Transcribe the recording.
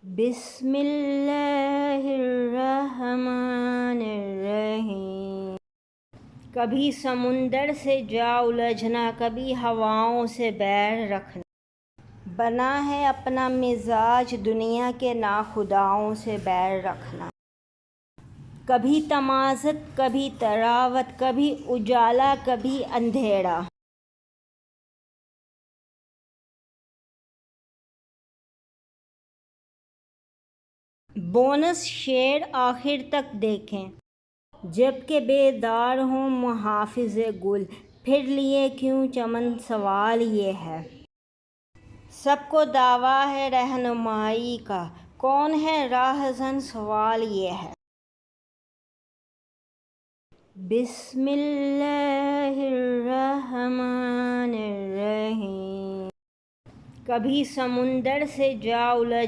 بسم اللہ الرحمن الرحیم۔ کبھی سمندر سے جا الجھنا، کبھی ہواؤں سے بیر رکھنا، بنا ہے اپنا مزاج دنیا کے ناخداؤں سے بیر رکھنا۔ کبھی تمازت کبھی طراوت، کبھی اجالا کبھی اندھیرا، بونس شعر آخر تک دیکھیں جب کہ بیدار ہوں محافظ گل، پھر لیے کیوں چمن سوال یہ ہے، سب کو دعویٰ ہے رہنمائی کا، کون ہے راہزن سوال یہ ہے۔ بسم اللہ الرحمن الرحیم۔ کبھی سمندر سے جا الجھنا